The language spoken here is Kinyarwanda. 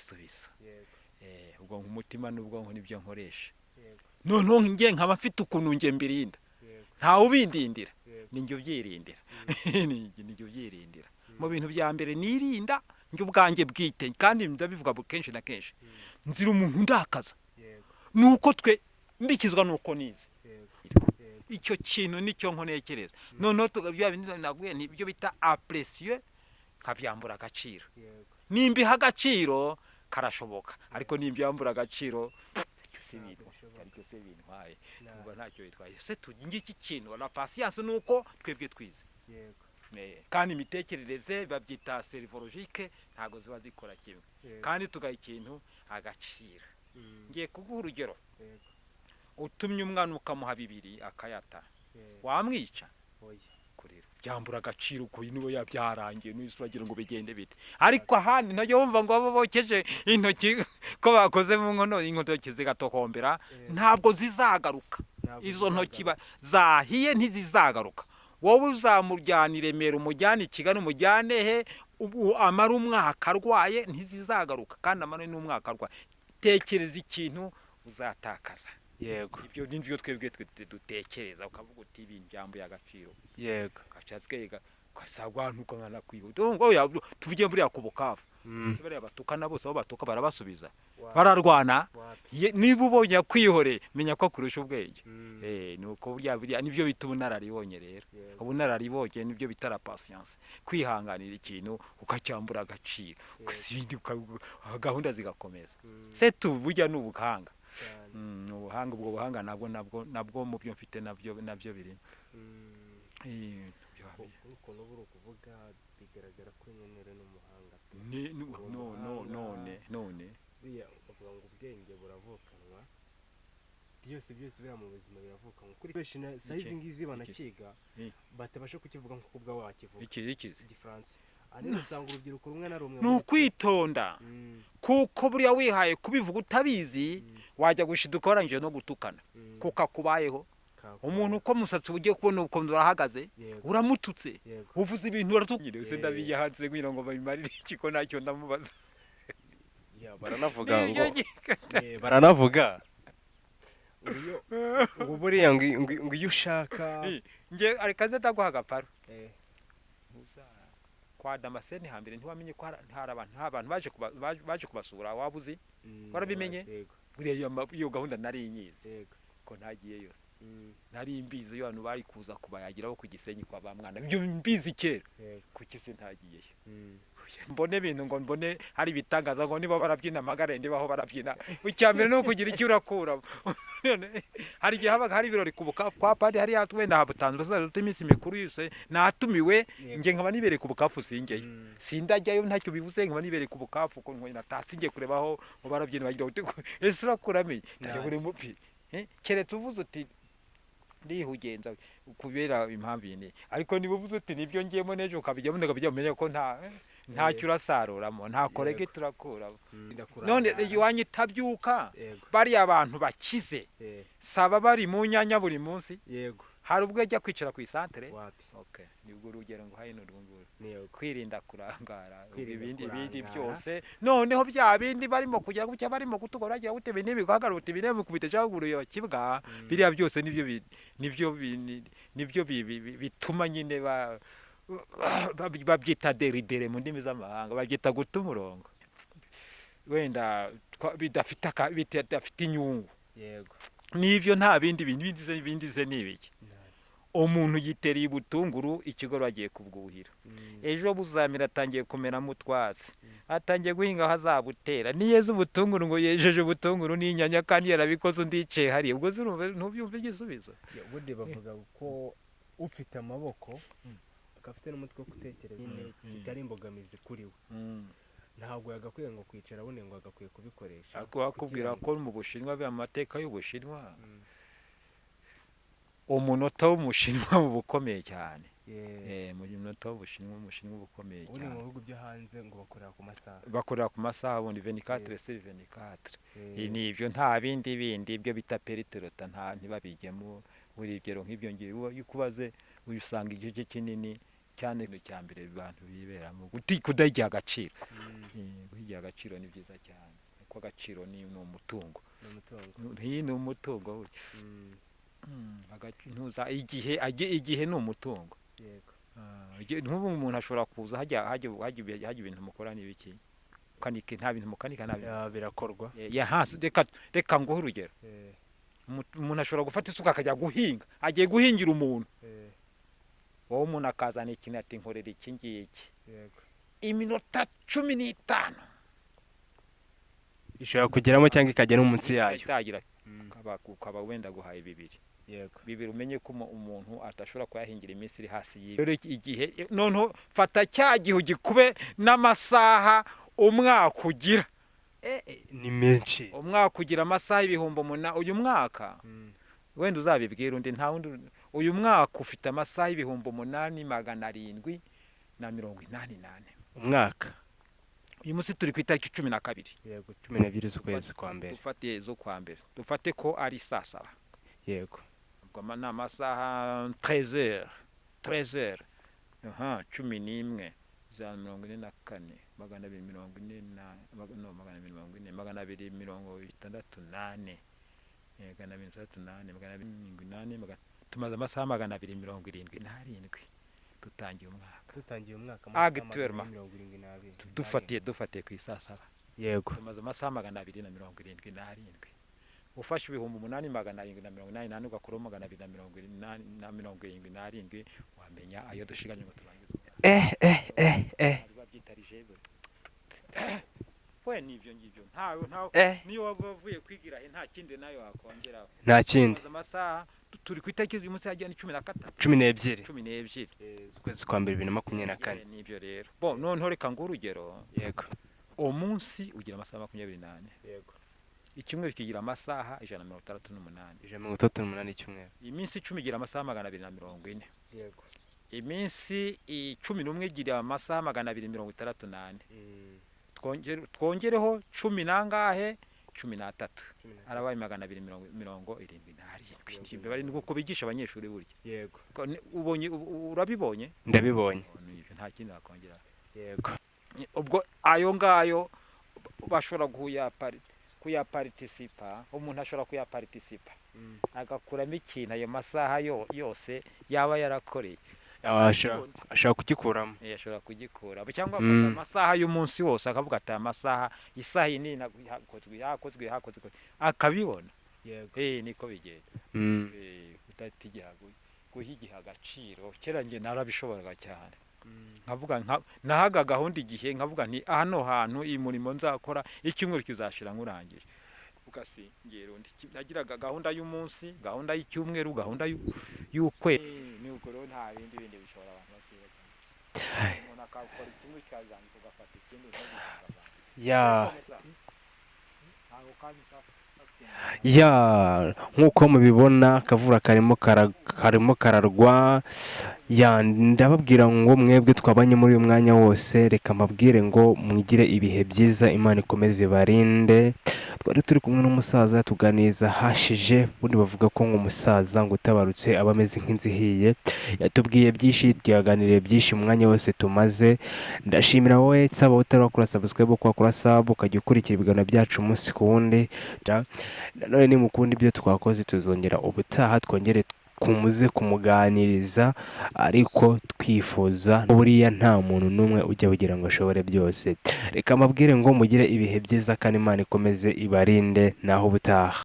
igisubizo. yego Ubwo nk'umutima n'ubwonko nibyo nkoresha. yego Noneho njye nkaba mfite ukuntu njye mbirinda, yego ntawe ubindindira, yego ni njye ubyirindira. Ni njye ubyirindira. Mm. Mu bintu bya mbere nirinda njye ubwanjye bwite, kandi ndabivuga kenshi na kenshi, nzira umuntu ndakaza yego nuko twe mbikizwa nuko nize. yego yego Icyo kintu nicyo nkonekereza. Noneho bya bindi naguye nibyo bita apresiye, nkabyambura agaciro. yego Nimbiha agaciro karashoboka, ariko nimbyambura agaciro ariko se bintwaye, ubwo ntacyo bitwaye. Se tuginge iki kintu la patience nuko twebwe twize. yego Kandi imitekerereze babyita serivologique, ntago ziba zikora kimwe, kandi tugaha ikintu agaciro. Ngiye kuguha urugero. yego Utumye umwana ukamuha 2 akayata, yego wamwica? oya Kurira byambura agaciro ko nibo yabyarangiye n'isuragira ngo bigende bite. Ariko ahandi ntajya wumva ngo abo bokeje intoki ko bakoze mu nkono, intoki zigatokombera, ntabwo zizagaruka. Izo ntoki zahiye ntizizagaruka. Wowe uzamujyana i Remera, umujyane i Kigali, umujyane he, amara umwaka arwaye, ntizizagaruka. Kandi amara n'umwaka arwaye, tekereza ikintu uzatakaza. yego Ibyo nibyo twebwe dutekereza, ukavuga uti ibintu byambuye agaciro. yego Gashatswe kasagwantuka nkana kwihuta. Oya tuvuge buriya ku Bukavu. Bariya batukana bose, aho batuka barabasubiza, bararwana. Niba ubonye kwihore, menya ko kurusha ubwenge. Nuko buriya nibyo bita ubunararibonye rero. Ubunararibonye nibyo bita la patience, kwihanganira ikintu ukacyambura agaciro, ibindi gahunda zigakomeza. Se burya n'ubuhanga. Ubuhanga, ubwo buhanga nabwo mu byo mfite nabyo birimo. uko n'uburo kuvuga bigaragara ko nyenere n'umuhanga. None buriya bavuga ngo ubwenge buravukanwa, byose biriya mu buzima biravukanwa. Kuri benshi sayizi ngizi banakiga batabasha kukivuga nk'uko ubwawe wakivuga igifaransa. Ariko usanga urubyiruko rumwe na rumwe ni ukwitonda, kuko buriya wihaye kubivuga utabizi wajya gushiduka warangije no gutukana kuko akubayeho. Umuntu uko musatsi ugiye kubona ukuntu urahagaze, uramututse, uvuze ibintu uratukira. Ese ndabiyahatse kugira ngo babimarire ikiko ntacyo ndamubaza. baranavuga ngo buriya ngo iyo ushaka nge arikaze ndaguha agaparo. Kwa Damascene hambere ntiwamenye ko hari abantu baje kubasura, wabuze warabimenye. Buriya iyo gahunda nari inyize ko ntagiye yose, nari imbizi iyo abantu bari kuza kubayagiraho ku Gisenyi kwa ba mwana, ibyo mbizi kera. Kuki se ntagiyeyo? Mbone ibintu ngo mbone hari bitangaza ngo niba barabyina amagarende baho barabyina, icyambere no kugira icyo urakura. Hari gihe habaga hari ibirori ku Bukavu kwa padi, hari wenda habutanzwe za iminsi mikuru yose natumiwe, nge nkaba nibereye ku Bukavu singeyo, sindajyayo ntacyo bivuze, nkaba nibereye ku Bukavu ko natasingiye kurebaho ngo barabyina bagira uti ese urakuramenye ndayobore mupi. Keretse uvuze uti ndihugenza kubera impamvu iyi, ariko niba uvuze uti nibyo ngiyemo n'ejo ukabijyamo ukabijya ko ntacyo urasaruramo, nta korege turakura. None iwanyu itabyuka bariya abantu bakize saba bari mu nyanya buri munsi. Hari ubwo ajya kwicara ku isantere. Nibwo urugero ngo hayino rwunguru kwirinda kurangara, ibindi byose. Noneho bya bindi barimo kugira gutya, barimo gutuga baragira gute n'ibigahagara uti birebe kubite cyangwa kibwa, biriya byose nibyo bituma nyine babyita deribere mu ndimi z'amahanga, babyita guta umurongo wenda bidafite inyungu. Nibyo nta bindi bindi ze nibiki. Umuntu yitereye ubutunguru ikigo bagiye kubwuhira, ejo buzamira atangiye kumeramo utwatsi, atangiye guhinga hazabutera, niyeze ubutunguru ngo yejeje ubutunguru n'inyanya kandi yarabikoze undi yicaye hariya, ubwo ntubyumve igisubizo. ubundi bavuga ko ufite amaboko akafite n'umutwe wo gutekereza kitari imbogamizi kuri we, ntabwo yagakwiye ngo kwicara abone ngo agakwiye kubikoresha. Akubwira ko mu Bushinwa amateka y'Ubushinwa, umunota w'Umushinwa uba ukomeye cyane. Mu munota w'Ubushinwa uba ukomeye cyane. Mu bihugu byo hanze ngo bakorera ku masaha ubundi 24/24. Nibyo nta bindi ibyo bita periterota ntibabigemo. Urugero nk'ibyo ngiye iyo kubaze usanga igice kinini cyane no cyambere abantu biberamo kudahigira agaciro. Guhigira agaciro ni byiza cyane kuko agaciro ni umutungo. Ni umutungo. Ntuza igihe ni umutungo. Yego. Nk'ubu umuntu ashobora kuza hajya ibintu mukora n'ibiki kanike nta bintu mukanika birakorwa. Hasi reka nguhe urugero. Umuntu ashobora gufata isuka akajya guhinga, agiye guhingira umuntu. Wowe umuntu akazana ikintu ati nkorera iki ngiki. Yego. Iminota 15 ishobora kugeramo cyangwa ikajya no munsi yayo. Ukaba wenda guhaye 2. Yego. 2 umenye ko umuntu atashobora kuyahingira iminsi iri hasi yiwe. Rero igihe noneho fata cya gihe ugikube n'amasaha umwaka ugira. Ni menshi. Umwaka ugira amasaha 8,000 uyu mwaka. Wenda uzabibwira undi nta wundi. Uyu mwaka ufite amasaha 8,788. Umwaka. Uyu munsi turi ku itariki 12. Yego, 12 z'ukwezi kwa mbere. Dufate zo kwa mbere. Dufate ko ari saa 7. Yego. Ubwo ni amasaha 13 heures. 11 za 44 268 tumaze amasaha 277 tutangiye umwaka actuellement dufatiye ku isasa. Yego. Tumaze amasaha 277 ufashe 8,788 ugakora 277 wamenya ayo dushiganye ngo turangize. We nivyo ngivyo ntawe niyo wavuye kwigira nta kindi nayo wakongeraho. Nta kindi. Amasaha turi ku itariki uyu munsi yagiye ni 12 z'ukwezi kwa mbere 2024. Nivyo rero noneho reka ngo urugero. Yego. Umunsi ugira amasaha 28. Yego. Icyumweru kigira amasaha 168. 168 icyumweru. Iminsi 10 igira amasaha 240. Yego. Iminsi 11 igira amasaha 268. Twongereho 10 nangahe 13 arabaye 277. Bari nuko bigisha abanyeshuri burya. Yego. Ubonye urabibonye? Ndabibonye. Nta kindi nakongera. Yego. Ubwo ayo ngayo bashobora kuyaparticipa. Umuntu ashobora kuyaparticipa agakuramo ikintu ayo masaha yose yaba yarakoreye. Ashaka kugikuramo. Ashobora kugikura cyangwa amasaha y'umunsi wose akavuga ati amasaha isaha ini hakozwe akabibona. Yego. Niko bigenda. Utatigiha guhigiha agaciro. Kera nge narabishoboraga cyane. Nkavuga nahaga gahunda igihe nkavuga nti hano hantu iyi murimo nzakora icyumweru kizashira nkurangije. Ugasingera undi nagiraga gahunda y'umunsi, gahunda y'icyumweru, gahunda y'ukwe. Ni uko rero nta bindi bishobora abantu bakira cyane. Umuntu akakora kimwe cyazanye tugafata ikindi nk'uko mubibona akavura karimo kararwa. Ndababwira ngo mwebwe twabanye muri uyu mwanya wose reka mbabwire ngo mwigire ibihe byiza, Imana ikomeze ibarinde. Twari turi kumwe n'umusaza tuganiza hashije, bundi bavuga ko ngo umusaza ngo utabarutse aba ameze nk'inzihiye. Yatubwiye byinshi, tyaganiriye byinshi umwanya wose tumaze. Ndashimira wowe nsaba utarakora subscribe kwakora sub ukajya ukurikira ibiganiro byacu umunsi ku wundi. None ni mukunda ibyo twakoze tuzongera ubutaha twongere kumuze kumuganiriza, ariko twifuza buriya nta muntu numwe ujya kugira ngo ashobore byose. Reka mbabwire ngo mugire ibihe byiza kandi Imana ikomeze ibarinde naho ubutaha.